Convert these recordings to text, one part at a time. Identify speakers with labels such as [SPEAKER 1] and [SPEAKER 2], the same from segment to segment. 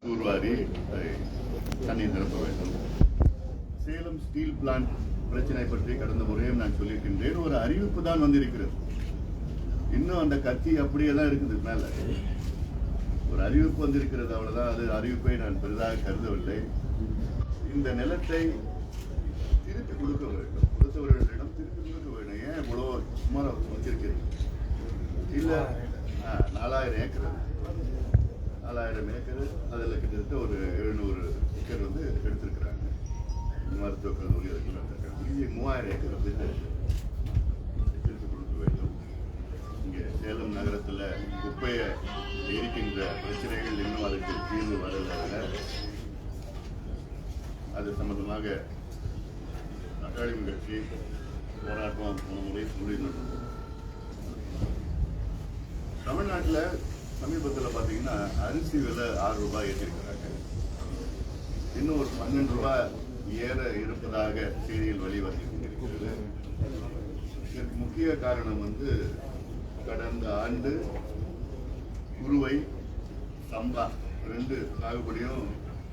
[SPEAKER 1] தூர்வாரி தண்ணீர் நிரப்ப வேண்டும். சேலம் ஸ்டீல் பிளான்ட் பிரச்சனை பற்றி கடந்த முறையும் நான் சொல்லியிருக்கின்றேன். ஒரு அறிவிப்பு தான் வந்திருக்கிறது. இன்னும் அந்த கட்சி அப்படியே தான் இருக்குது. மேல ஒரு அறிவிப்பு வந்திருக்கிறது, அவ்வளவுதான். அது அறிவிப்பை நான் பெரிதாக கருதவில்லை. இந்த நிலத்தை திருப்பி கொடுக்க வேண்டும், கொடுத்தவர்களிடம் திருப்பி கொடுக்க வேண்டும். ஏன் இவ்வளோ சுமார் வச்சிருக்கிறீங்க? இல்ல 4000 ஏக்கர், 4000 ஏக்கர், அதில் கிட்டத்தட்ட ஒரு 700 ஏக்கர் எடுத்திருக்கிறாங்க. மருத்துவக் கல்லூரி அதுக்குள்ள 3000 ஏக்கர் திருப்பி கொடுக்க வேண்டும். இங்கே சேலம் நகரத்தில் குப்பையை எரிக்கின்ற பிரச்சனைகள் இன்னும் அதுக்கு தீர்வு வரல. அது சம்பந்தமாக அகாடமி கட்சி போராட்டம் முடிவு. தமிழ்நாட்டில் சமீபத்தில் பார்த்தீங்கன்னா அரிசி விலை 6 ரூபாய் ஏற்றிருக்கிறாங்க. இன்னும் ஒரு 12 ரூபாய் ஏற இருப்பதாக செய்திகள் வெளிவந்து கொண்டிருக்கிறது. இதற்கு முக்கிய காரணம் கடந்த ஆண்டு குருவை சம்பா 2 சாகுபடியும்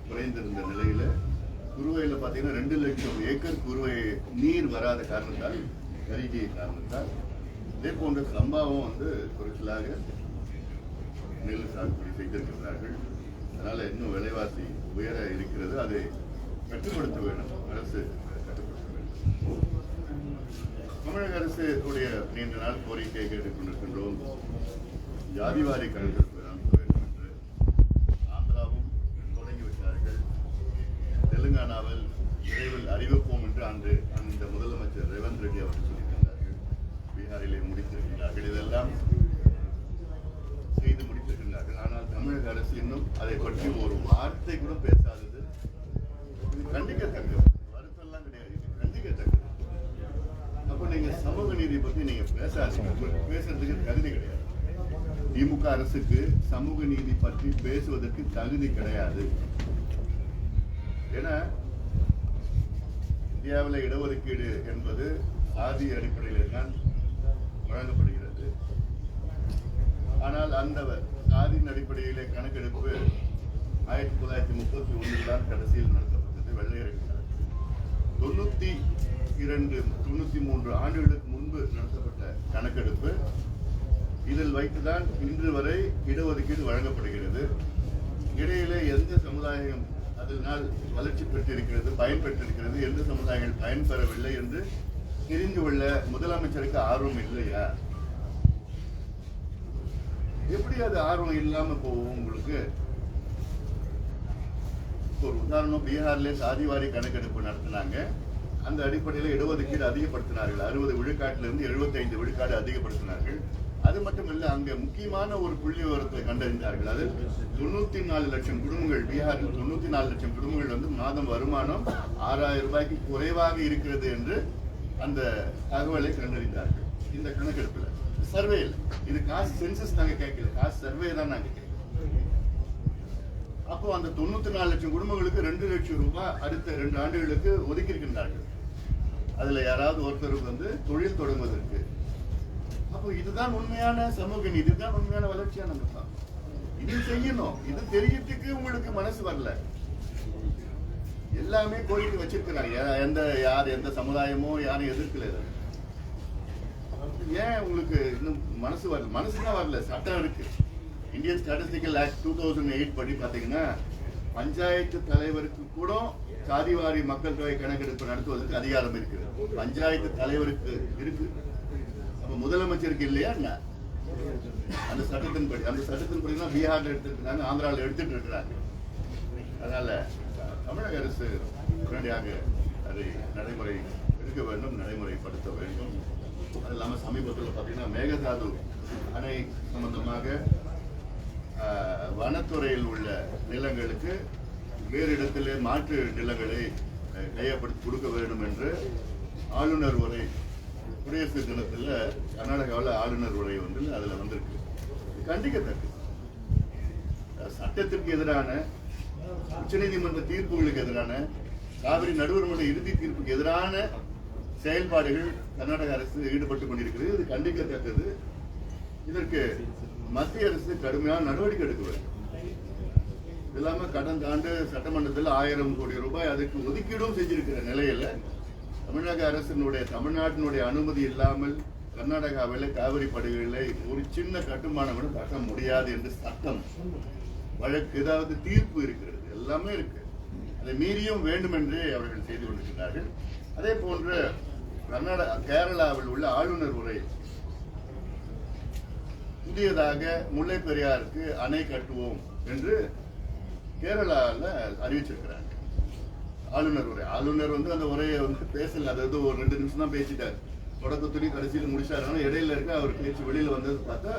[SPEAKER 1] குறைந்திருந்த நிலையில குருவையில் பார்த்தீங்கன்னா 2 லட்சம் ஏக்கர் குருவை நீர் வராத காரணத்தால், கருகிய காரணத்தால், இதே போன்ற சம்பாவும் குறைச்சலாக நெல் சாகுபடி செய்திருக்கிறார்கள். அதனால இன்னும் விலைவாசி உயர இருக்கிறது. அதை கட்டுப்படுத்த வேண்டும், அரசு கட்டுப்படுத்த வேண்டும். தமிழக அரசு உடைய நீண்ட நாள் கோரிக்கையை கேட்டுக்கொண்டிருக்கின்றோம். ஜாதிவாரி கணக்கெடுப்பு நடத்த வேண்டும் என்று ஆந்திராவும் தொடங்கிவிட்டார்கள். தெலுங்கானாவில் விரைவில் அறிவிப்போம் என்று அந்த முதலமைச்சர் ரேவந்த் ரெட்டி அவர்கள் சொல்லியிருக்கிறார்கள். பீகாரிலே முடித்திருக்கிறார்கள். இதெல்லாம் செய்து முடித்திருக்கிறார்கள். ஆனால் தமிழக அரசு இன்னும் அதை பற்றி ஒரு வார்த்தை கூட பேசாதது இது கண்டிக்கத்தக்கது. வருத்தம்லாம் கிடையாது, இது கண்டிக்கத்தக்கது. அப்ப நீங்க சமூக நீதி பத்தி நீங்க பேசாதீங்க. பேசுறதுக்கு தகுதி கிடையாது. திமுக அரசுக்கு சமூக நீதி பற்றி பேசுவதற்கு தகுதி கிடையாது. ஏன்னா இந்தியாவில் இடஒதுக்கீடு என்பது சாதி அடிப்படையில் தான் வழங்கப்படுகிறது. ஆனால் அந்த சாதியின் அடிப்படையிலே கணக்கெடுப்பு 1931 தான் கடைசியில் நடத்தப்பட்டது. வெள்ளையர்கள் 93 ஆண்டுகளுக்கு முன்பு நடத்தப்பட்ட கணக்கெடுப்பு. இதில் வைத்துதான் இன்று வரை இடஒதுக்கீடு வழங்கப்படுகிறது. இடையிலே எந்த சமுதாயம் அதனால் வளர்ச்சி பெற்றிருக்கிறது, பயன்பெற்றிருக்கிறது, எந்த சமுதாயங்கள் பயன்பெறவில்லை என்று தெரிந்து கொள்ள முதலமைச்சருக்கு ஆர்வம் இல்லையா? எப்படி அது ஆர்வம் இல்லாம போகும் உங்களுக்கு? ஒரு உதாரணம், பீகார்ல சாதிவாரி கணக்கெடுப்பு நடத்தினாங்க. அந்த அடிப்படையில் இடஒதுக்கீடு அதிகப்படுத்தினார்கள். 60 விழுக்காட்டிலிருந்து 75 விழுக்காடு அதிகப்படுத்தினார்கள். அது மட்டுமல்ல, அங்க முக்கியமான ஒரு புள்ளி விவரத்தை கண்டறிந்தார்கள். அது 94 லட்சம் குடும்பங்கள், பீகாரில் 94 லட்சம் குடும்பங்கள் மாதம் வருமானம் 6000 ரூபாய்க்கு குறைவாக இருக்கிறது என்று அந்த தகவலை கண்டறிந்தார்கள். இந்த கணக்கெடுப்புல சர்வேயில், இது காசு சென்சஸ் நாங்க கேட்கல, காசு சர்வே தான் நாங்க கேட்கல. அப்போ அந்த 94 லட்சம் குடும்பங்களுக்கு 2 லட்சம் ரூபாய் அடுத்த 2 ஆண்டுகளுக்கு ஒதுக்கி இருக்கின்றார்கள். அதுல யாராவது ஒருத்தருக்கு தொழில் தொடங்குவதற்கு. அப்போ இதுதான் உண்மையான சமூக நீதி, இதுதான் உண்மையான வளர்ச்சியான தான். இது செய்யணும். இது தெரியறதுக்கு உங்களுக்கு மனசு வரல. எல்லாமே கோரிக்கை வச்சிருக்கிறாங்க. எந்த சமுதாயமோ யாரும் எதிர்க்கல. ஏன் உங்களுக்கு இன்னும் மனசு வரல? மனசுதான் வரல. சட்டம் இருக்கு. இந்தியன் ஸ்டாட்டிஸ்டிக்கல் ஆக்ட் 2008 படி பாத்தீங்கன்னா பஞ்சாயத்து தலைவருக்கு கூட சாதிவாரி மக்கள் தொகை கணக்கெடுப்பு நடத்துவதற்கு அதிகாரம் இருக்கு. பஞ்சாயத்து தலைவருக்கு இருக்கு. அப்ப முதலமைச்சருக்கு இல்லையா? அந்த சட்டத்தின்படி தான் பீகார்ல எடுத்துருக்காங்க, ஆந்திராவில் எடுத்துட்டு இருக்கிறாங்க. அதனால தமிழக அரசு உடனடியாக அதை நடைமுறை எடுக்க வேண்டும், நடைமுறைப்படுத்த வேண்டும். அது இல்லாமல் சமீபத்தில் பார்த்தீங்கன்னா மேகதாது அணை சம்பந்தமாக வனத்துறையில் உள்ள நிலங்களுக்கு வேறு இடத்திலே மாற்று நிலங்களை கையப்படுத்தி கொடுக்க வேண்டும் என்று ஆளுநர் உரை, குடியரசு தினத்தில் கர்நாடகாவில் ஆளுநர் உரை அதில் வந்திருக்கு. கண்டிக்கத்தக்க சட்டத்திற்கு எதிரான, உச்சநீதிமன்ற தீர்ப்புகளுக்கு எதிரான, காவிரி நடுவர் மன்ற இறுதி தீர்ப்புக்கு எதிரான செயல்பாடுகள் கர்நாடக அரசு ஈடுபட்டுக் கொண்டிருக்கிறது. இது கண்டிக்கத்தக்கது. இதற்கு மத்திய அரசு கடுமையான நடவடிக்கை எடுக்க வேண்டும். இல்லாம கடந்த ஆண்டு சட்டமன்றத்தில் 1000 கோடி ரூபாய் அதுக்கு ஒதுக்கீடும் செஞ்சிருக்கிற நிலையில தமிழக அரசினுடைய தமிழ்நாட்டினுடைய அனுமதி இல்லாமல் கர்நாடகாவில் காவிரி படுகைகளில் ஒரு சின்ன கட்டுமானம் கூட கட்ட முடியாது என்று சட்டம் வழக்கு ஏதாவது தீர்ப்பு இருக்கிறது, எல்லாமே இருக்கு. அதை மீறியும் வேண்டும் என்றே அவர்கள் செய்து கொண்டிருக்கிறார்கள். அதே போன்று கேரளாவில் உள்ள ஆளுநர் உரை புதியதாக முல்லை பெரியாருக்கு அணை கட்டுவோம் என்று கேரளாவில் அறிவிச்சிருக்கிறாங்க. ஆளுநர் அந்த உரையை பேசல, அதாவது ஒரு 2 நிமிஷம் தான் பேசிட்டார். தொடக்கத்துலேயும் கடைசியில் முடிச்சாரு. இடையில இருக்க அவர் பேச்சு வெளியில வந்தது பார்த்தா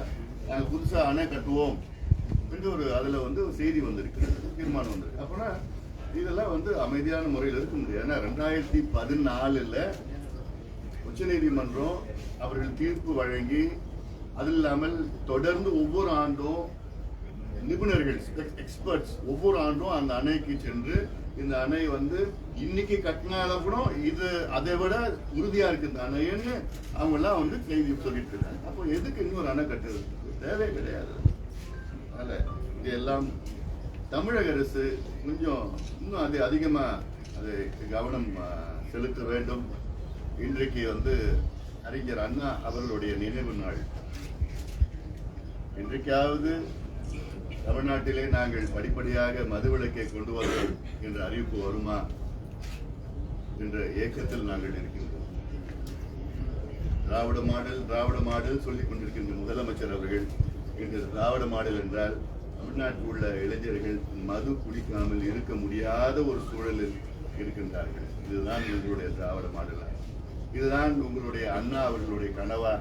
[SPEAKER 1] நாங்கள் புதுசா அணை கட்டுவோம் என்று அதுல ஒரு செய்தி வந்திருக்கிறது, தீர்மானம் வந்திருக்கு. அப்பனா இதெல்லாம் அமைதியான முறையில் இருக்க முடியாது. ஏன்னா 2014 உச்சநீதிமன்றம் அவர்கள் தீர்ப்பு வழங்கி, அது இல்லாமல் தொடர்ந்து ஒவ்வொரு ஆண்டும் நிபுணர்கள் எக்ஸ்பர்ட்ஸ் ஒவ்வொரு ஆண்டும் அந்த அணைக்கு சென்று இந்த அணை இன்னைக்கு கட்டினாலும் கூட இது அதை விட உறுதியா இருக்கு இந்த அணைன்னு அவங்க எல்லாம் செய்தி சொல்லிட்டு இருக்காங்க. அப்போ எதுக்கு இன்னொரு அணை கட்டுறது? தேவை கிடையாது. அதனால இதெல்லாம் தமிழக அரசு கொஞ்சம் இன்னும் அது அதிகமா அது கவனம் செலுத்த வேண்டும். இன்றைக்கு அறிஞர் அண்ணா அவர்களுடைய நினைவு நாள். இன்றைக்காவது தமிழ்நாட்டிலே நாங்கள் படிப்படியாக மதுவிலக்கை கொண்டு வருவோம் என்ற அறிவிப்பு வருமா என்ற ஏக்கத்தில் நாங்கள் இருக்கின்றோம். திராவிட மாடல் சொல்லிக் கொண்டிருக்கின்ற முதலமைச்சர் அவர்கள் இன்று திராவிட மாடல் என்றால் தமிழ்நாட்டில் உள்ள இளைஞர்கள் மது குடிக்காமல் இருக்க முடியாத ஒரு சூழலில் இருக்கின்றார்கள். இதுதான் உங்களுடைய திராவிட மாடலா? இதுதான் உங்களுடைய அண்ணா அவர்களுடைய கனவா?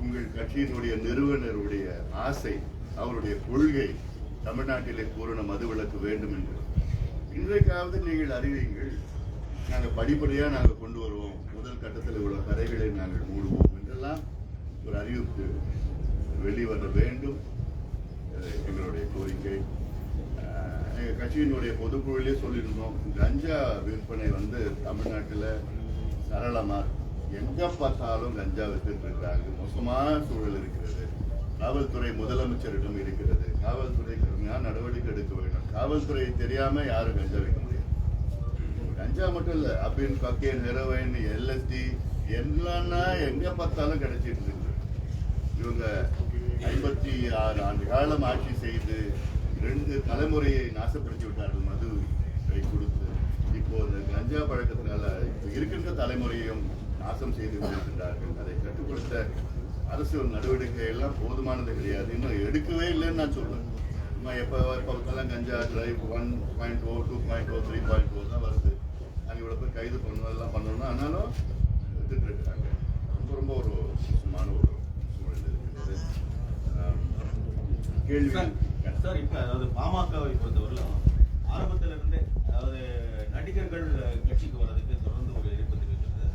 [SPEAKER 1] உங்கள் கட்சியினுடைய நிறுவனருடைய ஆசை, அவருடைய கொள்கை தமிழ்நாட்டிலே பூரண மதுவிலக்கு வேண்டும் என்று இன்றைக்காவது நீங்கள் அறிவியுங்கள். நாங்கள் படிப்படியாக நாங்கள் கொண்டு வருவோம், முதல் கட்டத்தில் உள்ள கரைகளை நாங்கள் மூடுவோம் என்றெல்லாம் ஒரு அறிவிப்பு வெளிவர வேண்டும். எங்களுடைய கோரிக்கை. எங்கள் கட்சியினுடைய பொதுக்குழுவிலே சொல்லியிருந்தோம், கஞ்சா விற்பனை தமிழ்நாட்டில் சரளமா எங்க பார்த்தாலும் கஞ்சா வித்துட்டு இருக்காங்க. மோசமான சூழல் இருக்கிறது. காவல்துறை முதலமைச்சரிடம் இருக்கிறது. காவல்துறை கடுமையான நடவடிக்கை எடுக்க வேண்டும். காவல்துறை தெரியாம யாரும் கஞ்சா வைக்க முடியாது. கஞ்சா மட்டும் இல்ல, அபின், கக்கேன், ஹெரோயின், LSD எல்லாம் எங்க பார்த்தாலும் கிடைச்சிட்டு இருக்கு. இவங்க 56 ஆண்டு காலம் ஆட்சி செய்து 2 தலைமுறையை நாசப்படுத்தி விட்டார்கள் மதுவை கொடுத்து. இப்போ இந்த கஞ்சா பழக்கத்தினால இருக்கின்ற தலைமுறையும் நாசம் செய்து கொண்டிருக்கிறார்கள். அதை கட்டுப்படுத்த அரசு நடவடிக்கை எல்லாம் போதுமானது கிடையாது, இன்னும் எடுக்கவே இல்லைன்னு நான் சொல்றேன். எப்பெல்லாம் கஞ்சா டிரைவ் 1.0, 2.0, 3.0 தான் வருது. நாங்கள் இவ்வளோ பேர் கைது பண்ணணும், எல்லாம் பண்ணணும்னா ஆனாலும் எடுத்துட்டு இருக்காங்க. ரொம்ப ஒரு மோசமான ஒரு சூழல் இருக்கிறது. கேள்வி
[SPEAKER 2] சார், இப்போ அதாவது பாமகவை பொறுத்தவரையிலும் ஆரம்பத்திலிருந்தே அதாவது நடிகர்கள் கட்சிக்கு வர்றதுக்கு தொடர்ந்து ஒரு எதிர்ப்பு தெரிவிக்கிறது.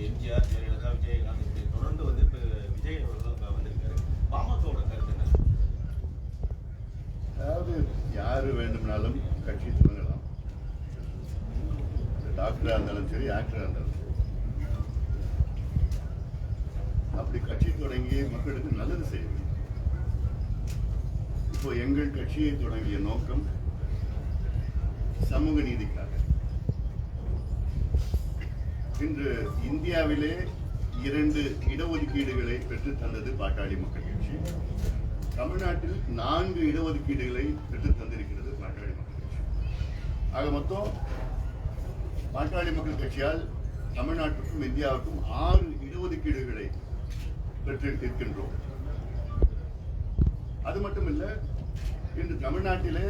[SPEAKER 2] எம்ஜிஆர், ஜெயலலிதா, விஜயகாந்த் தொடர்ந்து இப்போ விஜய் அவர்கள் வந்திருக்காரு. பாமகவோட கருத்து என்ன?
[SPEAKER 1] அதாவது யாரு வேண்டும்னாலும் கட்சி தொடங்கலாம். டாக்டரா இருந்தாலும் சரி, ஆக்டரா இருந்தாலும் சரி. அப்படி கட்சி தொடங்கி மக்களுக்கு நல்லது செய்ய வேண்டும். இப்போ எங்கள் கட்சியை தொடங்கிய நோக்கம் சமூக நீதிக்காக. இன்று இந்தியாவிலே 2 இடஒதுக்கீடுகளை பெற்று தந்தது பாட்டாளி மக்கள் கட்சி. தமிழ்நாட்டில் 4 இடஒதுக்கீடுகளை பெற்று தந்திருக்கிறது பாட்டாளி மக்கள் கட்சி. ஆக மொத்தம் பாட்டாளி மக்கள் கட்சியால் தமிழ்நாட்டுக்கும் இந்தியாவுக்கும் 6 இடஒதுக்கீடுகளை பெற்று இருக்கின்றோம். அது மட்டுமல்ல, இன்று தமிழ்நாட்டிலே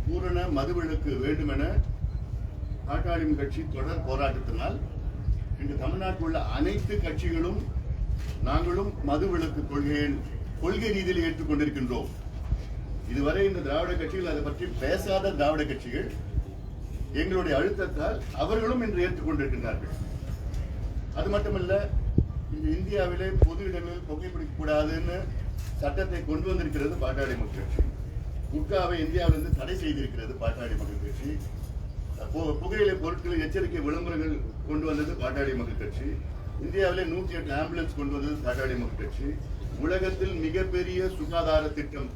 [SPEAKER 1] பூரண மதுவிலக்கு வேண்டும் என பாட்டாளி கட்சி தொடர் போராட்டத்தினால் இன்று தமிழ்நாட்டில் உள்ள அனைத்து கட்சிகளும் நாங்களும் மதுவிலக்கு கொள்கை ரீதியில் ஏற்றுக்கொண்டிருக்கின்றோம். இதுவரை இந்த திராவிட கட்சிகள் அதை பற்றி பேசாத திராவிட கட்சிகள் எங்களுடைய அழுத்தத்தால் அவர்களும் இன்று ஏற்றுக்கொண்டிருக்கின்றார்கள். அது மட்டுமல்ல, இந்தியாவிலே பொது இடங்களில் புகைப்பிடிக்க கூடாதுன்னு சட்டத்தை கொண்டு வந்திருக்கிறது பாட்டாளி மக்கள் கட்சி. குட்காவை இந்தியாவிலிருந்து தடை செய்திருக்கிறது பாட்டாளி மக்கள் கட்சி. புகையிலை பொருட்கள் எச்சரிக்கை விளம்பரங்கள் கொண்டு வந்தது பாட்டாளி மக்கள் கட்சி. இந்தியாவிலே 108 ஆம்புலன்ஸ் கொண்டு வந்தது பாட்டாளி மக்கள் கட்சி. உலகத்தில் மிகப்பெரிய சுகாதார திட்டம்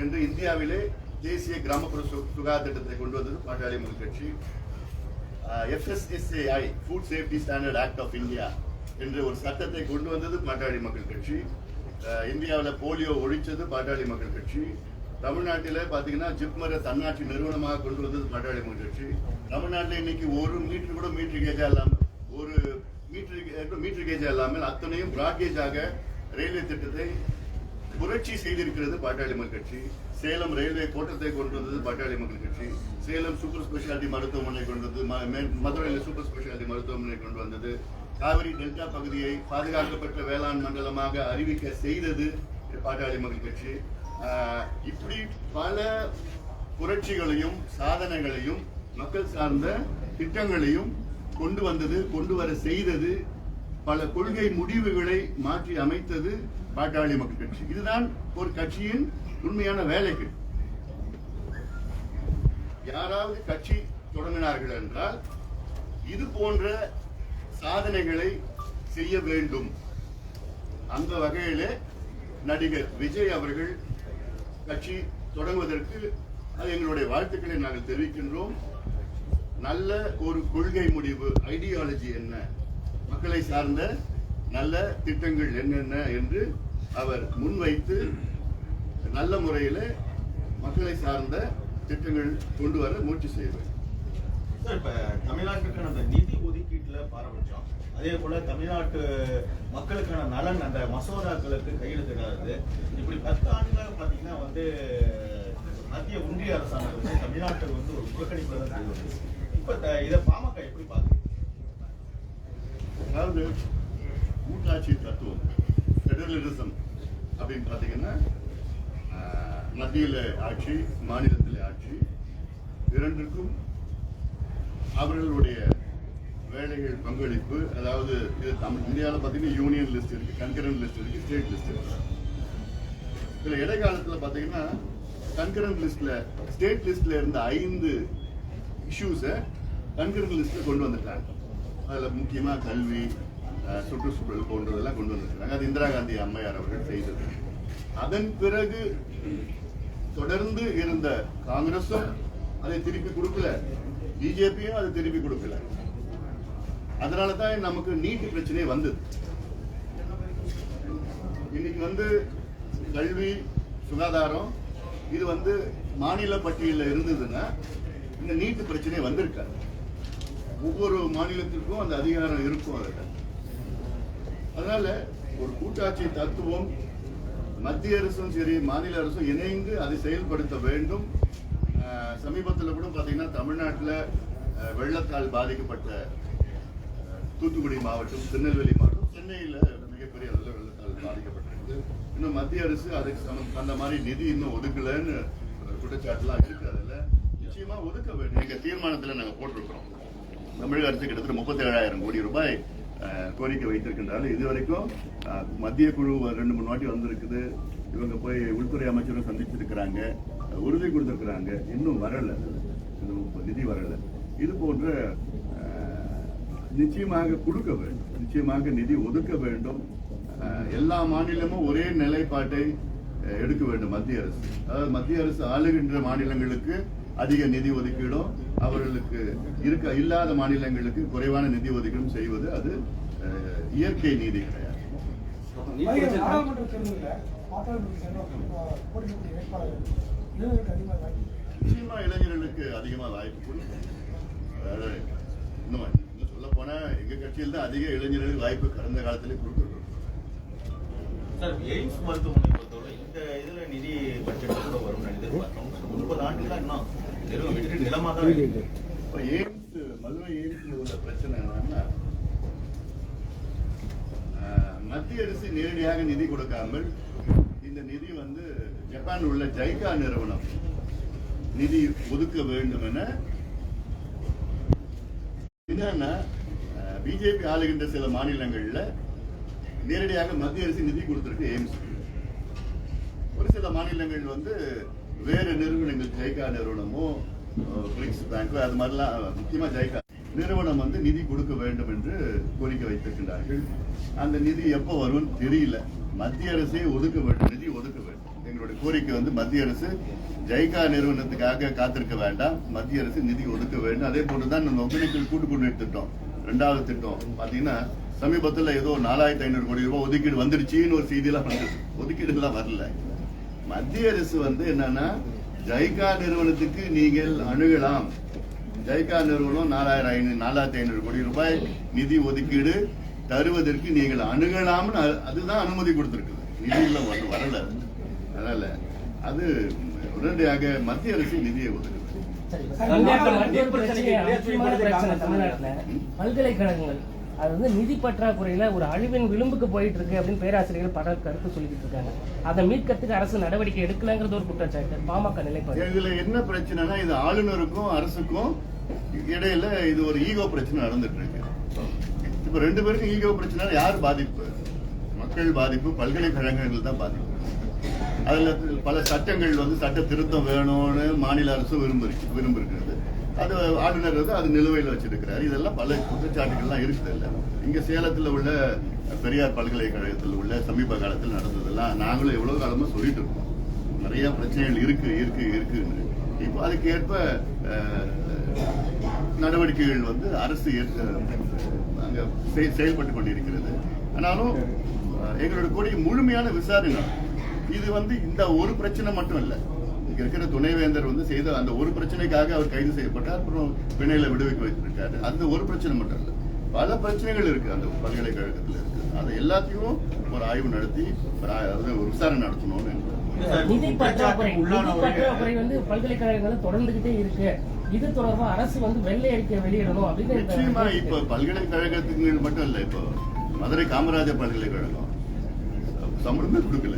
[SPEAKER 1] என்று இந்தியாவிலே தேசிய கிராமப்புற சுகாதார திட்டத்தை கொண்டு வந்தது பாட்டாளி Makkal Katchi. FSSAI food safety standard act of India என்ற ஒரு சட்டத்தை கொண்டு வந்தது பாட்டாளி மக்கள் கட்சி. இந்தியாவில் போலியோ ஒழிச்சது பாட்டாளி மக்கள் கட்சி. தமிழ்நாட்டில் பார்த்தீங்கன்னா ஜிப்மரை தன்னாட்சி நிறுவனமாக கொண்டு வந்தது பாட்டாளி மக்கள் கட்சி. தமிழ்நாட்டில் இன்னைக்கு ஒரு மீட்டர் கூட மீட்டர் கேஜா இல்லாமல் ஒரு மீட்டர் கேஜா இல்லாமல் அத்தனையும் பிராட்கேஜாக ரயில்வே திட்டத்தை புரட்சி செய்திருக்கிறது பாட்டாளி மக்கள் கட்சி. சேலம் ரயில்வே கோட்டத்தை கொண்டு வந்தது பாட்டாளி மக்கள் கட்சி. சேலம் சூப்பர் ஸ்பெஷாலிட்டி மருத்துவமனை கொண்டு வந்தது. மதுரையில் சூப்பர் ஸ்பெஷாலிட்டி மருத்துவமனை கொண்டு வந்தது. காவிரி டெல்டா பகுதியை பாதுகாக்கப்பட்ட வேளாண் மண்டலமாக அறிவிக்க செய்தது பாட்டாளி மக்கள் கட்சி. இப்படி பல புரட்சிகளையும் சாதனைகளையும் மக்கள் சார்ந்த திட்டங்களையும் கொண்டு வந்தது, கொண்டு வர செய்தது, பல கொள்கை முடிவுகளை மாற்றி அமைத்தது பாட்டாளி மக்கள் கட்சி. இதுதான் ஒரு கட்சியின் உண்மையான வேலைகள். யாராவது கட்சி தொடங்கினார்கள் என்றால் இது போன்ற சாதனைகளை செய்ய வேண்டும். அந்த வகையிலே நடிகர் விஜய் அவர்கள் கட்சி தொடங்குவதற்கு அது எங்களுடைய வாழ்த்துக்களை நாங்கள் தெரிவிக்கின்றோம். நல்ல ஒரு கொள்கை முடிவு, ஐடியாலஜி என்ன, மக்களை சார்ந்த நல்ல திட்டங்கள் என்னென்ன என்று அவர் முன்வைத்து நல்ல முறையில் மக்களை சார்ந்த திட்டங்கள் கொண்டு வர முயற்சி செய்வார்.
[SPEAKER 2] சார், இப்ப தமிழ்நாட்டுக்கான அந்த நிதி ஒதுக்கீட்டுல பாரபட்சம், அதே போல தமிழ்நாட்டு மக்களுக்கான நலன் அந்த மசோதாக்களுக்கு கையெழுத்திடாது. இப்படி 10 ஆண்டுகளாக பாத்தீங்கன்னா மத்திய ஒன்றிய அரசாங்கம் தமிழ்நாட்டுக்கு ஒரு புறக்கணிப்பு தான் செய்வது. இப்ப இதை பாமக எப்படி பாக்குது?
[SPEAKER 1] அதாவது கூட்டாட்சி தத்துவம், ஃபெடரலிசம் அப்படின்னு பாத்தீங்கன்னா மத்தியில ஆட்சி, மாநிலத்தில் ஆட்சி, இரண்டுக்கும் அவர்களுடைய வேலைகள் பங்களிப்பு. அதாவது இது இந்தியாவில் பார்த்தீங்கன்னா யூனியன் லிஸ்ட் இருக்கு, கன்கரண்ட் லிஸ்ட் இருக்கு, ஸ்டேட் லிஸ்ட் இருக்கு. இதுல இடைக்காலத்தில் பார்த்தீங்கன்னா கன்கரண்ட் லிஸ்ட்ல ஸ்டேட் லிஸ்ட்ல இருந்த 5 இஷ்யூஸை கன்கரண்ட் லிஸ்ட்ல கொண்டு வந்துட்டாங்க. அதில் முக்கியமா கல்வி, சுற்றுச்சூழல் போன்றதெல்லாம் கொண்டு வந்திருக்காங்க. அது இந்திரா காந்தி அம்மையார் அவர்கள் செய்தது. அதன் பிறகு தொடர்ந்து இருந்த காங்கிரஸும் அதை திருப்பி கொடுக்கல, பிஜேபியும் அதை திருப்பி கொடுக்கல. அதனாலதான் நமக்கு நீட் பிரச்சனை வந்தது. இன்னைக்கு கல்வி, சுகாதாரம் இது மாநில பட்டியலில் இருந்ததுன்னா இந்த நீட் பிரச்சனை வந்திருக்காது. ஒவ்வொரு மாநிலத்திற்கும் அந்த அதிகாரம் இருக்கும். அதனால ஒரு கூட்டாட்சி தத்துவம் மத்திய அரசும் சரி மாநில அரசும் இணைந்து அதை செயல்படுத்த வேண்டும். சமீபத்தில் கூட பார்த்தீங்கன்னா தமிழ்நாட்டில் வெள்ளத்தால் பாதிக்கப்பட்ட தூத்துக்குடி மாவட்டம், திருநெல்வேலி மாவட்டம், சென்னையில் மிகப்பெரிய அளவில் வெள்ளத்தால் பாதிக்கப்பட்டிருக்கு. இன்னும் மத்திய அரசு அதுக்கு அந்த மாதிரி நிதி இன்னும் ஒதுக்கலன்னு குற்றச்சாட்டுலாம் இருக்கு. அதில் நிச்சயமா ஒதுக்க வேண்டும். எங்க தீர்மானத்தில் நாங்கள் போட்டிருக்கிறோம். தமிழக அரசு கிட்டத்தட்ட 37,000 கோடி ரூபாய் கோரிக்கை வைத்திருக்கின்றார்கள். இதுவரைக்கும் மத்திய குழு 2-3 வாட்டி வந்திருக்குது. இவங்க போய் உள்துறை அமைச்சரும் சந்திச்சிருக்கிறாங்க, உறுதி கொடுத்திருக்கிறாங்க. இன்னும் வரல, நிதி வரல. இது போன்ற நிச்சயமாக கொடுக்க வேண்டும், நிச்சயமாக நிதி ஒதுக்க வேண்டும். எல்லா மாநிலமும் ஒரே நிலைப்பாட்டை எடுக்க வேண்டும் மத்திய அரசு. அதாவது மத்திய அரசு ஆளுகின்ற மாநிலங்களுக்கு அதிக நிதி ஒதுக்கீடும், அவர்களுக்கு இல்லாத மாநிலங்களுக்கு குறைவான நிதி ஒதுக்கீடும் செய்வது அது இயற்கை நீதி கிடையாது. நிச்சயமா இளைஞர்களுக்கு அதிகமா வாய்ப்பு கொடுக்கும். இன்னும் சொல்ல போனா எங்க கட்சியில் தான் அதிக இளைஞர்களுக்கு வாய்ப்பு கடந்த காலத்திலே கொடுத்துருக்கோம்.
[SPEAKER 2] சார், எய்ம்ஸ் மருத்துவமனை பொறுத்தவரை இந்த இதுல நிதி பட்ஜெட் கூட வரும் எதிர்பார்த்தோம். 30 ஆண்டுகளா இன்னும் வெறும் வெற்றி நிலமா தான் இருக்கு.
[SPEAKER 1] இப்போ மதுரை எய்ம்ஸ்ல உள்ள பிரச்சனை என்னன்னா, மத்திய அரசு நேரடியாக நிதி கொடுக்காமல் இந்த நிதி ஜப்பான் உள்ள ஜைகா நிறுவனம் நிதி ஒதுக்க வேண்டும் என என்னன்னா, பிஜேபி ஆளுகின்ற சில மாநிலங்கள்ல நேரடியாக மத்திய அரசு நிதி கொடுத்திருக்கு எய்ம்ஸ். ஒரு சில மாநிலங்கள் வேறு நிறுவனங்கள், ஜைகா நிறுவனமோ பிரிக்ஸ் பேங்கோ அது மாதிரிலாம், முக்கியமா ஜைகா நிறுவனம் நிதி கொடுக்க வேண்டும் என்று கோரிக்கை வைத்திருக்கின்றார்கள். அந்த நிதி எப்போ வரும்னு தெரியல. மத்திய அரசே ஒதுக்க வேண்டும், நிதி ஒதுக்க வேண்டும். எங்களுடைய கோரிக்கை வந்து மத்திய அரசு ஜைகா நிறுவனத்துக்காக காத்திருக்க வேண்டாம், மத்திய அரசு நிதி ஒதுக்க வேண்டும். அதே போட்டுதான் நம்ம ஒகேனக்கல் கூட்டுக்குடிநீர் திட்டம் 2வது திட்டம் பாத்தீங்கன்னா சமீபத்தில் ஏதோ 4500 கோடி ரூபாய் ஒதுக்கீடு வந்துடுச்சின்னு ஒரு செய்தியெல்லாம் வந்தது. ஒதுக்கீடு எல்லாம் வரல. மத்திய அரசு வந்து என்னன்னா ஜைகா நிறுவனத்துக்கு நீங்கள் அணுகலாம், ஜைகா நிறுவனம் 4500 கோடி ரூபாய் நிதி ஒதுக்கீடு தருவதற்கு நீங்கள் அணுகலாம்னு அதுதான் அனுமதி கொடுத்திருக்குது. நிதியில வரல. அதனால அது உடனடியாக மத்திய அரசு நிதியை ஒதுக்குது.
[SPEAKER 3] பல்கலைக்கழகங்கள் அது வந்து நிதி பற்றாக்குறையில ஒரு அழிவின் விளிம்புக்கு போயிட்டு இருக்கு அப்படின்னு பேராசிரியர்கள் பல கருத்து சொல்லிட்டு இருக்காங்க. அதை மீட்கிறதுக்கு அரசு நடவடிக்கை எடுக்கலங்கிறது ஒரு குற்றச்சாட்டு. பாமக நிலைப்பாடு
[SPEAKER 1] இதுல என்ன பிரச்சனைனா இது ஆளுநருக்கும் அரசுக்கும் இடையில இது ஒரு ஈகோ பிரச்சனை நடந்துட்டு இருக்கு. இப்ப 2 பேருக்கும் ஈகோ பிரச்சனை யார் பாதிப்பு? மக்கள் பாதிப்பு, பல்கலைக்கழகங்கள் தான் பாதிப்பு. அதுல பல சட்டங்கள் வந்து சட்ட திருத்தம் வேணும்னு மாநில அரசு விரும்புகிறது. அது ஆளுநர் வந்து அது நிலுவையில் வச்சிருக்கிறார். இதெல்லாம் பல குற்றச்சாட்டுகள்லாம் இருக்குது. இல்ல இங்க சேலத்தில் உள்ள பெரியார் பல்கலைக்கழகத்தில் உள்ள சமீப காலத்தில் நடந்ததெல்லாம் நாங்களும் எவ்வளவு காலமா சொல்லிட்டு இருக்கோம். நிறைய பிரச்சனைகள் இருக்குன்னு. இப்போ அதுக்கேற்ப நடவடிக்கைகள் வந்து அரசு அங்க செயல்பட்டு கொண்டிருக்கிறது. ஆனாலும் எங்களோட கோரிக்கை முழுமையான விசாரணை. இது வந்து இந்த ஒரு பிரச்சனை மட்டும் இல்ல. இங்க இருக்கிற துணைவேந்தர் வந்து செய்த அந்த ஒரு பிரச்சனைக்காக அவர் கைது செய்யப்பட்டார், அப்புறம் பிணையில விடுவிக்க வைத்திருக்காரு. அந்த ஒரு பிரச்சனை மட்டும் இல்ல, பல பிரச்சனைகள் இருக்கு அந்த பல்கலைக்கழகத்தில் இருக்கு. அதை எல்லாத்தையும் ஒரு ஆய்வு நடத்தி ஒரு விசாரணை நடத்தணும்னு.
[SPEAKER 3] நிதி பற்றாக்குறை வந்து பல்கலைக்கழகங்கள் தொடர்ந்துகிட்டே இருக்கு. இது தொடர்பா அரசு வந்து வெள்ளை அறிக்கை வெளியிடணும் அப்படின்னு.
[SPEAKER 1] நிச்சயமா இப்ப பல்கலைக்கழகத்துக்கு மட்டும் இல்ல, இப்போ மதுரை காமராஜர் பல்கலைக்கழகம் சம்பளமே கொடுக்கல.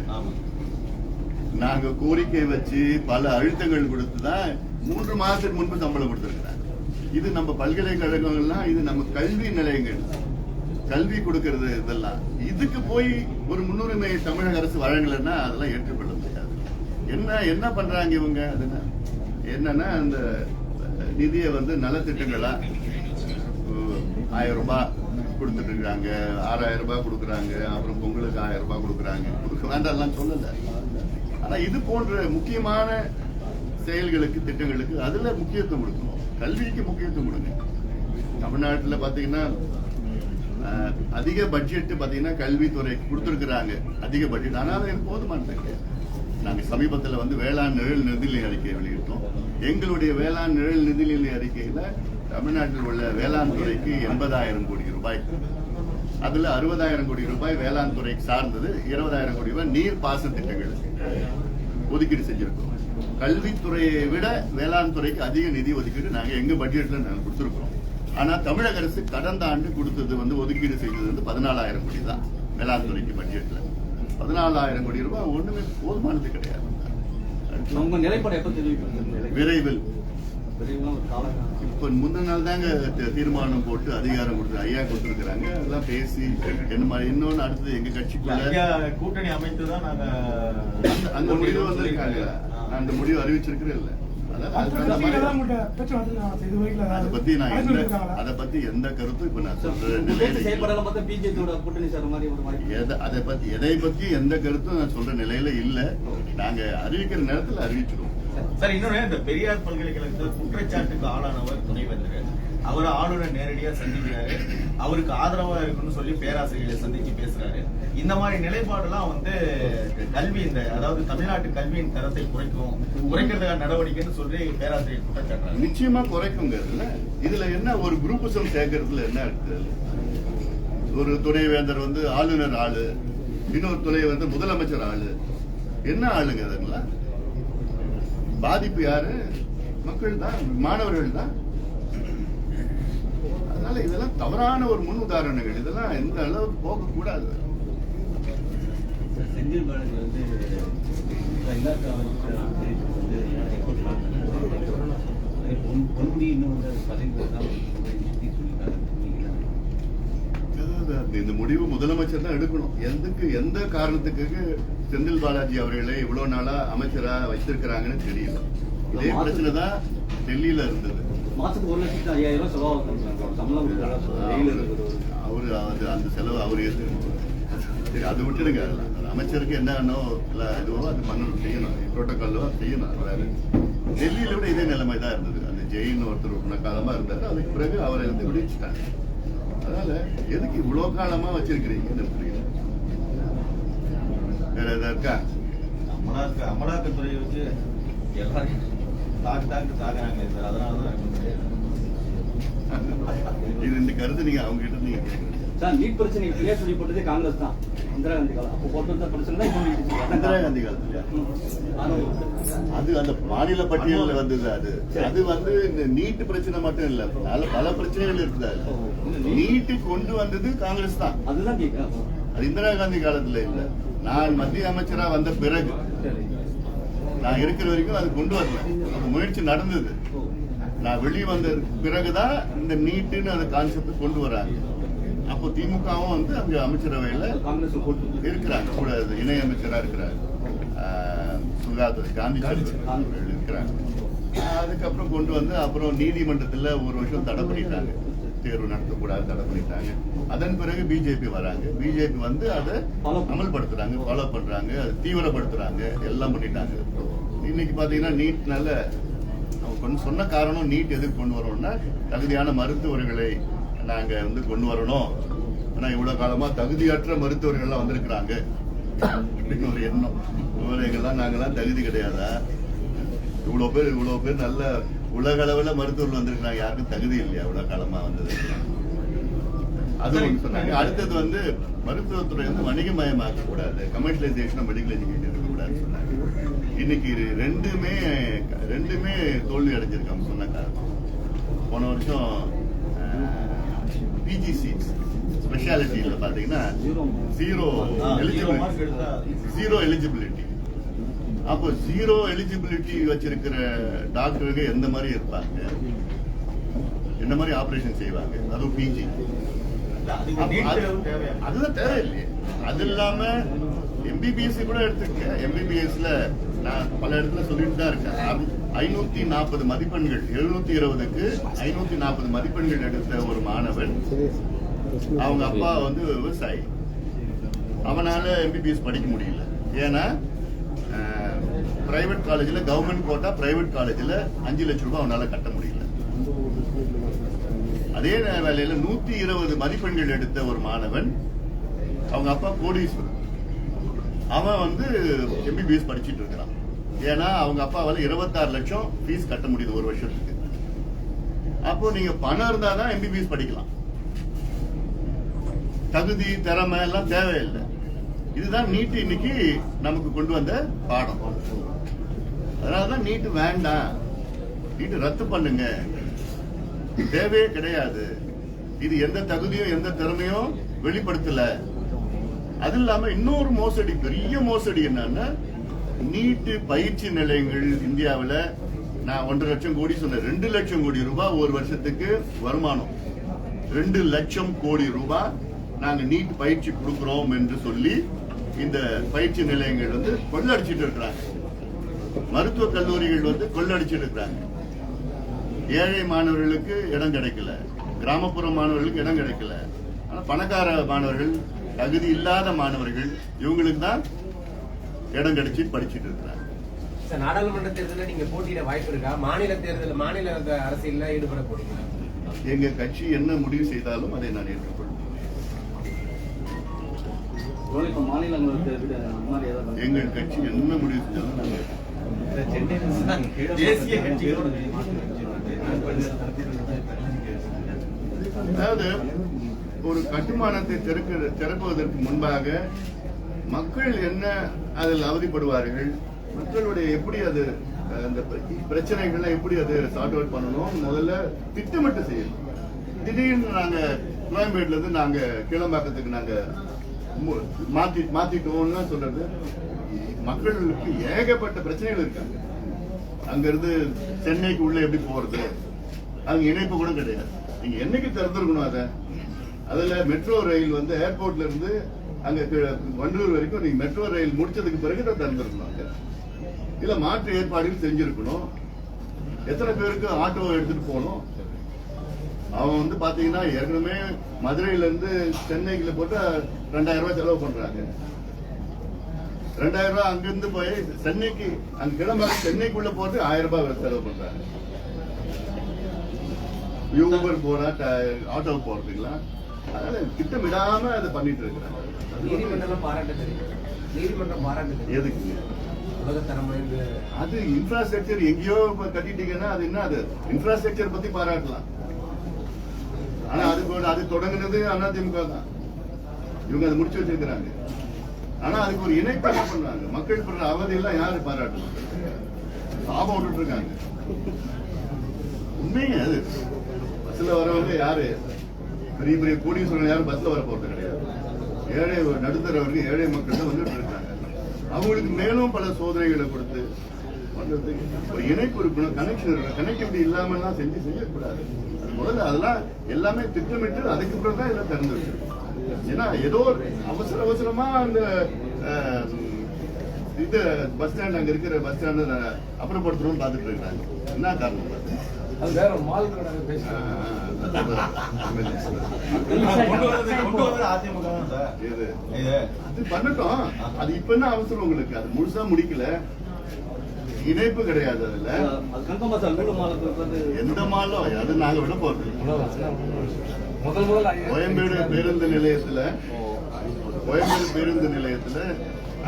[SPEAKER 1] நாங்க கோரிக்கை வச்சு பல அழுத்தங்கள் கொடுத்துதான் 3 மாதத்துக்கு முன்பு சம்பளம் கொடுத்திருக்கிறாங்க. இது நம்ம பல்கலைக்கழகங்கள்லாம், இது நம்ம கல்வி நிலையங்கள், கல்வி கொடுக்கறது. இதெல்லாம் இதுக்கு போய் ஒரு முன்னுரிமை தமிழக அரசு வழங்கலைன்னா அதெல்லாம் ஏற்றுக்கொள்ள முடியாது. என்ன பண்றாங்க இவங்க? என்னன்னா அந்த நிதியை வந்து நலத்திட்டங்களா 1000 ரூபாய் கொடுத்துட்டு இருக்காங்க, 6000 ரூபாய் கொடுக்குறாங்க, அப்புறம் பொங்கலுக்கு 1000 ரூபாய் கொடுக்குறாங்க. கொடுக்க வேண்டாம் சொல்லல. ஆனா இது போன்ற முக்கியமான செயல்களுக்கு, திட்டங்களுக்கு அதுல முக்கியத்துவம் கொடுக்கணும். கல்விக்கு முக்கியத்துவம் கொடுங்க. தமிழ்நாட்டுல பாத்தீங்கன்னா அதிக பட்ஜெட் பாத்தீங்கன்னா கல்வித்துறை கொடுத்திருக்கிறாங்க, அதிக பட்ஜெட். ஆனாலும் எனக்கு போதுமானது. நாங்க சமீபத்துல வந்து வேளாண் நிழல் நிதிநிலை அறிக்கையை வெளியிட்டோம். எங்களுடைய வேளாண் நிழல் நிதிநிலை அறிக்கையில தமிழ்நாட்டில் உள்ள வேளாண் துறைக்கு 80,000 கோடி ரூபாய், அதுல 60,000 கோடி ரூபாய் வேளாண் துறைக்கு சார்ந்தது, 20,000 கோடி ரூபாய் நீர் பாசன திட்டங்களுக்கு ஒதுக்கீடு செஞ்சிருக்கோம். கல்வித்துறையை விட வேளாண் துறைக்கு அதிக நிதி ஒதுக்கீடு நாங்க எங்க பட்ஜெட்ல நாங்க கொடுத்திருக்கோம். ஆனா தமிழக அரசு கடந்த ஆண்டு கொடுத்தது வந்து ஒதுக்கீடு செய்தது வந்து 14,000 கோடி தான் வேளாண் துறைக்கு பட்ஜெட்ல. 14,000 கோடி ரூபாய் ஒண்ணுமே போதுமானது கிடையாது.
[SPEAKER 4] உங்க நிலைப்பாடு எப்ப தெரிவிப்பீங்க?
[SPEAKER 1] விரைவில். இப்ப முந்தின நாள் தாங்க தீர்மானம் போட்டு அதிகாரம் கொடுத்து ஐயா கொடுத்திருக்கிறாங்க. அதெல்லாம் பேசி என்ன மாதிரி இன்னொன்னு அடுத்தது எங்க கட்சிக்குள்ள
[SPEAKER 2] கூட்டணி அமைத்துதான் நாங்க
[SPEAKER 1] அந்த முடிவு வந்திருக்காங்க. நான் அந்த முடிவு அறிவிச்சிருக்கிறேன். இல்ல அதை பத்தி எந்த கருத்தும் இப்ப நான் எதை பத்தி எந்த கருத்தும் நான் சொல்ற நிலையில இல்ல. நாங்க அறிவிக்கிற நேரத்தில் அறிவிச்சிருவோம்.
[SPEAKER 2] சார், இன்னொன்னு இந்த பெரியார் பல்கலைக்கழகத்தில் குற்றச்சாட்டுக்கு ஆளானவர் துணைவேந்தர், அவர் ஆளுநர் நேரடியா சந்திக்கிறாரு, அவருக்கு ஆதரவா இருக்குன்னு சொல்லி பேராசிரியர்களை சந்திச்சு பேசுறாரு. இந்த மாதிரி நிலைப்பாடுலாம் வந்து கல்வி அதாவது தமிழ்நாட்டு கல்வியின் தரத்தை குறைக்கிறதுக்கான நடவடிக்கைன்னு சொல்லி பேராசிரியர் குற்றச்சாட்டு.
[SPEAKER 1] நிச்சயமா குறைக்குங்க. இதுல என்ன ஒரு குரூப்பிசம் சேர்க்கறதுல என்ன இருக்கு? ஒரு துணைவேந்தர் வந்து ஆளுநர் ஆளு, இன்னொரு துணைவேந்தர் முதலமைச்சர் ஆளு. என்ன ஆளுங்க? அதெல்லாம் பாதிப்பு யாரு? மக்கள் தான், மாணவர்கள் தான். அதனால இதெல்லாம் தவறான ஒரு முன் உதாரணங்கள். இதெல்லாம் எந்த அளவுக்கு போக கூடாது.
[SPEAKER 4] செந்தில் பாலாஜி வந்து
[SPEAKER 1] இந்த முடிவு முதலமைச்சர் தான் எடுக்கணும். எந்த காரணத்துக்கு செந்தில் பாலாஜி அவர்களை இவ்வளவு நாளா அமைச்சரா வச்சிருக்கிறாங்கன்னு தெரியல. இதே பிரச்சனை தான் டெல்லியில இருந்தது.
[SPEAKER 4] மாசத்துக்கு 1,50,000 செலவாகும்.
[SPEAKER 1] அவரு அந்த செலவு அவரு அது விட்டுடுங்க. அமைச்சருக்கு என்னன்னோ இல்லை இதுவோ அது பண்ணணும், செய்யணும், புரோட்டோக்காலோ செய்யணும். வேற டெல்லியில விட இதே நிலைமை தான் இருந்தது. அந்த ஜெயின் ஒருத்தர் ரொம்ப காலமா இருந்தாரு, அதுக்கு பிறகு அவரை வந்து விடுவிச்சுட்டாங்க. அதனால எதுக்கு இவ்வளவு காலமா வச்சிருக்கிறீங்க புரியல. வேற ஏதாவது இருக்கா?
[SPEAKER 2] அமலாக்கத்துறையை வச்சு எல்லாரும் தாக்கு தாக்குறாங்க சார். அதனாலதான்
[SPEAKER 1] இது இந்த கருத்து நீங்க அவங்க கிட்ட நீங்க கேட்கணும்.
[SPEAKER 4] சார் நீட் பிரச்சனை கிளியர் சொல்லி போட்டதே காங்கிரஸ் தான். இந்திரா காந்தி காலம் அப்போ போட்டு பிரச்சனை தான் இப்போ
[SPEAKER 1] இந்திரா காந்தி காலத்துல அது அந்த மாநில பட்டியலில் வந்தது. அது வந்து இந்த நீட் பிரச்சனை மட்டும் இல்ல, பல பிரச்சனைகள் இருக்குது. நீட்டு கொண்டு வந்தது காங்கிரஸ் தான்.
[SPEAKER 4] அதுதான் கேட்கிறேன்.
[SPEAKER 1] அது இந்திரா காந்தி காலத்துல இல்ல. நான் மத்திய அமைச்சரா வந்த பிறகு, நான் இருக்கிற வரைக்கும் அது கொண்டு வரல. அந்த முயற்சி நடந்தது. நான் வெளியே வந்த பிறகுதான் இந்த நீட்டுன்னு அந்த கான்செப்ட் கொண்டு வராங்க. அப்போ திமுகவும் வந்து அங்க அமைச்சரவையில இருக்கிறாங்க, கூட இணை அமைச்சரா இருக்கிறார் சுகாதார காந்தி இருக்கிறாங்க. அதுக்கப்புறம் கொண்டு வந்து அப்புறம் நீதிமன்றத்துல ஒரு வருஷம் தடை பண்ணிட்டாங்க, தேர்வு நடத்தக்கூடாது தடை பண்ணிட்டாங்க. அதன் பிறகு பிஜேபி வராங்க. பிஜேபி வந்து அதை அமல்படுத்துறாங்க, ஃபாலோ பண்றாங்க, அதை தீவிரப்படுத்துறாங்க, எல்லாம் பண்ணிட்டாங்க. இன்னைக்கு பாத்தீங்கன்னா நீட்னால அவங்க சொன்ன காரணம், நீட் எதுக்கு கொண்டு வரணும்னா தகுதியான மருத்துவர்களை நாங்க வந்து கொண்டு வரணும். ஆனா இவ்வளவு காலமா தகுதியற்ற மருத்துவர்கள்லாம் வந்திருக்கிறாங்க அப்படின்னு ஒரு எண்ணம். எங்கெல்லாம் நாங்கெல்லாம் தகுதி கிடையாதா? இவ்வளவு பேர் நல்ல உலக அளவுல மருத்துவர்கள் வந்திருக்கிறாங்க, யாருக்கும் தகுதி இல்லையா இவ்வளவு காலமா வந்தது? அது ஒன்று சொன்னாங்க. அடுத்தது வந்து மருத்துவத்துறை வந்து வணிகமயமாக்க கூடாது, கமர்ஷியலைசேஷன் மெடிக்கல் எஜுகேஷன் இருக்கக்கூடாதுன்னு சொன்னாங்க. இன்னைக்கு ரெண்டுமே தோல்வி அடைஞ்சிருக்காங்க சொன்ன காரணம். போன வருஷம் பிஜி சீட்ஸ் ஸ்பெஷாலிட்டியில பாத்தீங்கன்னா ஜீரோ எலிஜிபிலிட்டி. அப்போ ஜீரோ எலிஜிபிலிட்டி வச்சிருக்கிற டாக்டருக்கு எந்த மாதிரி இருப்பாங்க, என்ன மாதிரி ஆபரேஷன் செய்வாங்க? அதுவும் பிஜி அதுதான் தேவையில்லையே. அது இல்லாம எம்பிபிஎஸ் கூட எடுத்துக்க. எம்பிபிஎஸ்ல நான் பல இடத்துல சொல்லிட்டு தான் இருக்கேன். 540 மதிப்பெண்கள், 720க்கு 540 மதிப்பெண்கள் எடுத்த ஒரு மாணவன், அவங்க அப்பா வந்து விவசாயி, அவனால எம்பிபிஎஸ் படிக்க முடியல. ஏன்னா பிரைவேட் காலேஜ்ல கவர்மெண்ட் கோட்டா, பிரைவேட் காலேஜ்ல 5 லட்சம் ரூபாய் அவனால கட்ட முடியல. அதே வேலையில 120 மதிப்பெண்கள் எடுத்த ஒரு மாணவன், அவங்க அப்பா கோடீஸ்வரன், அவன் வந்து எம்பிபிஎஸ் படிச்சுட்டு இருக்கிறான். ஏன்னா அவங்க அப்பாவால 26 லட்சம் ஃபீஸ் கட்ட முடியுது ஒரு வருஷத்துக்கு. அப்போ நீங்க பணம் இருந்தாதான் எம்பிபிஎஸ் படிக்கலாம், தகுதி திறமை எல்லாம் தேவையில்லை. இதுதான் நீட் இன்னைக்கு நமக்கு கொண்டு வந்த பாடம். அதனாலதான் நீட் வேண்டாம், நீட் ரத்து பண்ணுங்க, தேவையே கிடையாது. இது எந்த தகுதியும் எந்த திறமையும் வெளிப்படுத்தல. அது இல்லாம இன்னொரு மோசடி, பெரிய மோசடி என்னன்னா, நீட்டு பயிற்சி நிலையங்கள் இந்தியாவில் நான் 1.5 லட்சம் கோடி சொன்னேன். 2 லட்சம் கோடி ரூபாய் ஒரு வருஷத்துக்கு வருமானம். 2 லட்சம் கோடி ரூபாய் நாங்க நீட் பயிற்சி கொடுக்கிறோம் என்று சொல்லி இந்த பயிற்சி நிலையங்கள் வந்து கொள்ளடிச்சிட்டு இருக்கிறாங்க. மருத்துவ கல்லூரிகள் வந்து கொள்ளடிச்சிட்டு இருக்கிறாங்க. ஏழை மாணவர்களுக்கு இடம் கிடைக்கல, கிராமப்புற மாணவர்களுக்கு இடம் கிடைக்கல. ஆனா பணக்கார மாணவர்கள், தகுதி இல்லாத மாணவர்கள், இவங்களுக்கு தான் இடம் கிடைச்சி படிச்சுட்டு இருக்கிறாங்க.
[SPEAKER 5] நாடாளுமன்ற தேர்தலில் நீங்க போட்டியிட வாய்ப்பு இருக்கா? மாநில தேர்தல், மாநில அரசியல்ல ஈடுபட போறீங்களா?
[SPEAKER 1] எங்க கட்சி என்ன முடிவு செய்தாலும் அதை நான் ஏற்றுக்கொள்வேன். எங்கள் கட்சி என்ன முடிவு செஞ்சாலும் நாங்கள்
[SPEAKER 2] தேசிய கட்சிகளோட
[SPEAKER 1] அதாவது ஒரு கட்டுமானத்தை திறப்பதற்கு முன்பாக மக்கள் என்ன அதில் அவதிப்படுவார்கள், மக்களுடைய எப்படி அது அந்த பிரச்சனைகளை எப்படி அது சார்ட் அவுட் பண்ணணும், முதல்ல திட்டமிட்டு செய்யணும். திடீர்னு நாங்க கோயம்பேடுல இருந்து நாங்க கீழம்பாக்கத்துக்கு நாங்க மாத்திட்டோம்னு சொல்றது, மக்களுக்கு ஏகப்பட்ட பிரச்சனைகள் இருக்காங்க. அங்க இருந்து சென்னைக்கு உள்ள எப்படி போறது, அங்க இணைப்பு கூட கிடையாது. நீங்க என்னைக்கு திறந்திருக்கணும் அதை? அதுல மெட்ரோ ரயில் வந்து ஏர்போர்ட்ல இருந்து அங்க வண்டலூர் வரைக்கும் நீங்க மெட்ரோ ரயில் முடிச்சதுக்கு பிறகு தான் திறந்திருக்கணும். அங்க இல்ல மாற்று ஏற்பாடுகள் செஞ்சிருக்கணும். எத்தனை பேருக்கு ஆட்டோ எடுத்துட்டு போகணும்? அவன் வந்து பாத்தீங்கன்னா ஏற்கனவே மதுரையில இருந்து சென்னைக்குள்ள போட்டு 2000 ரூபாய் செலவு பண்றாங்க. 2000 ரூபாய் அங்கிருந்து போய் சென்னைக்கு அங்க கிளம்ப சென்னைக்குள்ள போறது 1000 ரூபாய் செலவு பண்றாங்க. யூபர் போறா ஆட்டோ போறதுங்களா? அதனால திட்டமிடாம அதை பண்ணிட்டு இருக்கிறாங்க.
[SPEAKER 5] நீதிமன்றம் பாராட்டு தெரியும். நீதிமன்றம் பாராட்டு தெரியும்.
[SPEAKER 1] எதுக்கு?
[SPEAKER 5] உலகத்தரம் வாய்ந்த
[SPEAKER 1] அது இன்ஃப்ராஸ்ட்ரக்சர் எங்கேயோ கட்டிட்டீங்கன்னா அது என்ன? அது இன்ஃப்ராஸ்ட்ரக்சர் பத்தி பாராட்டலாம். ஆனா அது தொடங்குனது அதிமுக தான். இவங்க அதை முடிச்சு வச்சிருக்கிறாங்க. ஆனா அதுக்கு ஒரு இணைப்பு என்ன பண்றாங்க? மக்கள் பண்ற அவதி எல்லாம் யாரு பாராட்டணும்? சாபம் விட்டுட்டு இருக்காங்க. உண்மைங்க அது. பஸ்ல வரவங்க யாரு? பெரிய பெரிய கோடீஸ்வரர்கள் யாரும் பஸ்ல வர போறது கிடையாது. ஏழை நடுத்தர வரைக்கும் ஏழை மக்கள் தான் வந்துட்டு இருக்காங்க. அவங்களுக்கு மேலும் பல சோதனைகளை கொடுத்து ஒரு இணைப்பு இருக்கணும், கனெக்ஷன் இருக்கணும். கனெக்டிவிட்டி இல்லாம எல்லாம் செய்யக்கூடாது. அது முதல்ல அதெல்லாம் எல்லாமே திட்டமிட்டு அதுக்கு பிறகு தான் எல்லாம் திறந்து வச்சிருக்கோம். ஏன்னா ஏதோ அவசரமா அந்த இது பஸ் ஸ்டாண்ட் அங்க இருக்கிற பஸ் ஸ்டாண்ட் அப்புறப்படுத்தணும்னு பாத்துட்டு இருக்காங்க. என்ன காரணம்?
[SPEAKER 4] அது வேற மால் கடை பேசுறாங்க.
[SPEAKER 2] அதிமுக தான் சார்.
[SPEAKER 1] அது பண்ணட்டும். அது இப்ப என்ன அவசரம் உங்களுக்கு? அது முழுசா முடிக்கல. இணைப்பு கிடையாது. அதுல
[SPEAKER 4] அது கங்கம்மா சார் மூணு மாலுக்கு வந்து
[SPEAKER 1] எந்த மாலும் அது நாங்க விட போறது.
[SPEAKER 4] முதல்
[SPEAKER 1] கோயம்பேடு பேருந்து நிலையத்துல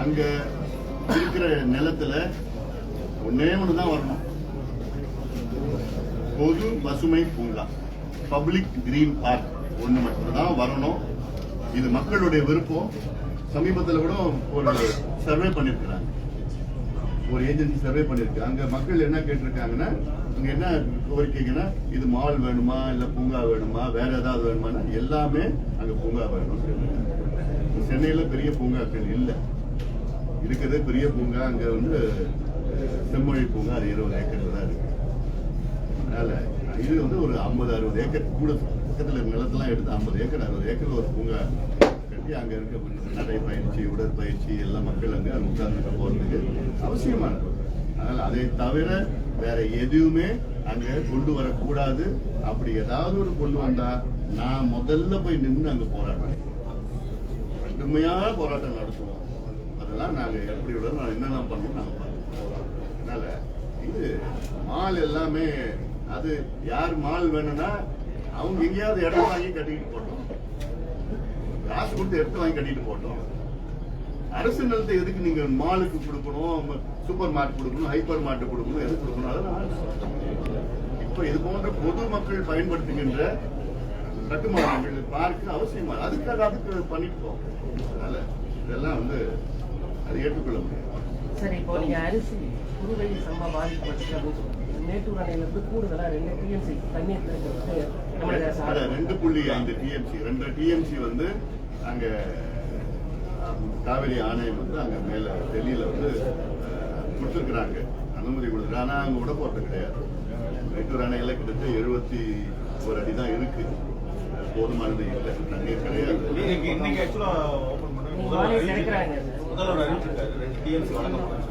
[SPEAKER 1] அங்க இருக்கிற நிலத்துல ஒன்னே ஒண்ணுதான் வரணும். பொது பசுமை பூங்கா, பப்ளிக் கிரீன் பார்க் ஒண்ணு மட்டும்தான் வரணும். இது மக்களுடைய விருப்பம். சமீபத்தில் கூட ஒரு சர்வே பண்ணிருக்கிறாங்க. ஒரு ஏஜென்சி சர்வே பண்ணிருக்கு. அங்க மக்கள் என்ன கேட்டிருக்காங்கன்னா, அங்க என்ன கோரிக்கைங்கன்னா, இது மால் வேணுமா இல்ல பூங்கா வேணுமா வேற ஏதாவது வேணுமா? எல்லாமே அங்க பூங்கா வேணும். சென்னையில பெரிய பூங்காக்கள் இல்ல. இருக்கிறது பெரிய பூங்கா அங்க வந்து செம்மொழி பூங்கா. அது 20 ஏக்கர்ல தான் இருக்கு. அதனால இது வந்து ஒரு 50-60 ஏக்கர் கூட பக்கத்துல நிலத்தெல்லாம் எடுத்து 50 ஏக்கர் 60 ஏக்கர் ஒரு பூங்கா கட்டி அங்க இருக்க நடைப்பயிற்சி உடற்பயிற்சி எல்லாம் மக்கள் அங்க உட்கார்ந்து போறதுக்கு அவசியமானது. அதனால அதை தவிர வேற எதுவுமே அங்க கொண்டு வரக்கூடாது. அப்படி ஏதாவது ஒரு கொண்டு வந்தா நான் முதல்ல போய் நின்று அங்க போராடுறேன். கடுமையான போராட்டம் நடத்துவோம். அதெல்லாம் நாங்க எப்படி விட நான் என்னென்ன பண்ணணும் நாங்க பண்ணுவோம். அதனால இது மால் எல்லாமே அது யார் மால் வேணும்னா அவங்க எங்கேயாவது இடம் வாங்கி கட்டிட்டு போட்டோம். காசு கொடுத்து எடுத்து வாங்கி கட்டிட்டு போட்டோம். அரசு நிலத்தை எதுக்கு நீங்க மாலுக்கு கொடுக்கணும், சூப்பர் மார்க்கெட் கொடுக்கணும், ஹைப்பர் மார்க்கெட் கொடுக்கணும், எது கொடுக்கணும்? அதெல்லாம் இப்ப இது போன்ற பொது மக்கள் பயன்படுத்துகின்ற கட்டுமானங்கள் பார்க்க அவசியமா அதுக்கு பண்ணிட்டோம். அதனால இதெல்லாம் வந்து அது ஏற்றுக்கொள்ள முடியும்.
[SPEAKER 3] சரி, இப்போ நீங்க அரிசி குறுவை சம்பா பாதிக்கப்பட்டு அப்படின்னு சொல்லுங்க. மேட்டூர் அணையிலிருந்து கூடுதலா 2 டிஎம்சி தண்ணீர் திறக்கிறது தமிழக அரசு
[SPEAKER 1] 2.5 டிஎம்சி 2 டிஎம்சி வந்து அங்க காவிரி ஆணையம் வந்து அங்க மேல டெல்லியில வந்து கொடுத்துருக்குறாங்க, அனுமதி கொடுத்துருக்கு. ஆனா அங்க விட போறது கிடையாது. மேட்டூர் அணையில கிட்டத்தட்ட 71 அடி தான் இருக்கு. போதுமானது இல்லை, தண்ணீர் கிடையாது.
[SPEAKER 2] இன்னைக்கு ஆக்சுவலா ஓபன் பண்றாங்க. முதல்வர் அறிவிச்சிருக்காரு 2 டிஎம்சி வழங்கப்படும்.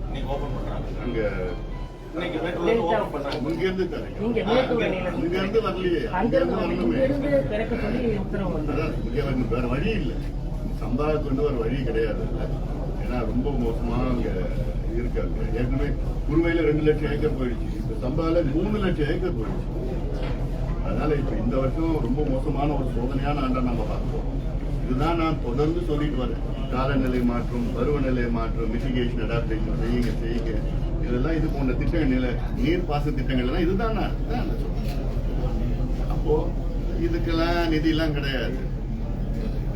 [SPEAKER 2] இன்னைக்கு ஓபன் பண்றாங்க. அங்க இன்னைக்கு மேட்டூர்ல ஓபன் பண்றாங்க.
[SPEAKER 1] இங்க இருந்து
[SPEAKER 3] இங்க மேட்டூர் அணையில
[SPEAKER 1] இங்க இருந்து வரலையே.
[SPEAKER 3] அங்க இருந்து திறக்க சொல்லி உத்தரவு வந்தது.
[SPEAKER 1] வேற வழி இல்லை. சம்பாதத்துக்கு வந்து ஒரு வழி கிடையாது. ஏன்னா ரொம்ப மோசமா அங்க இருக்காங்க. ஏற்கனவே குறுவையில 2 லட்சம் ஏக்கர் போயிடுச்சு. இப்ப சம்பால 3 லட்சம் ஏக்கர் போயிடுச்சு. அதனால இப்ப இந்த வருஷம் ரொம்ப மோசமான ஒரு சோதனையான ஆண்டை நம்ம பார்ப்போம். இதுதான் நான் தொடர்ந்து சொல்லிட்டு வரேன். காலநிலை மாற்றம், பருவநிலை மாற்றம், மிட்டிகேஷன், அடாப்டேஷன் செய்யுங்க. இதெல்லாம் இது போன்ற திட்டங்கள், நீர்ப்பாச திட்டங்கள் எல்லாம் இதுதான் நான் சொல்றேன். அப்போ இதுக்கெல்லாம் நிதி எல்லாம் கிடையாது.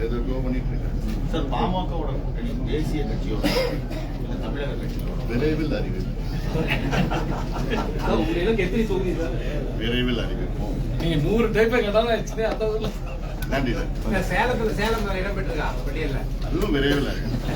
[SPEAKER 1] எதற்கோ பண்ணிட்டு இருக்கேன்.
[SPEAKER 2] சார், பாமகவோட கூட்டணி தேசிய கட்சியோட இல்ல தமிழக கட்சியோட
[SPEAKER 1] விரைவில் அறிவிப்போம். விரைவில் அறிவிப்போம்.
[SPEAKER 4] நீங்க 100 டைப்பை கேட்டாலும்
[SPEAKER 1] நன்றி சார்.
[SPEAKER 5] சேலத்துல சேலம் இடம் பெற்றிருக்கா பட்டியல்ல
[SPEAKER 1] அதுவும் விரைவில் அறிவிப்போம்.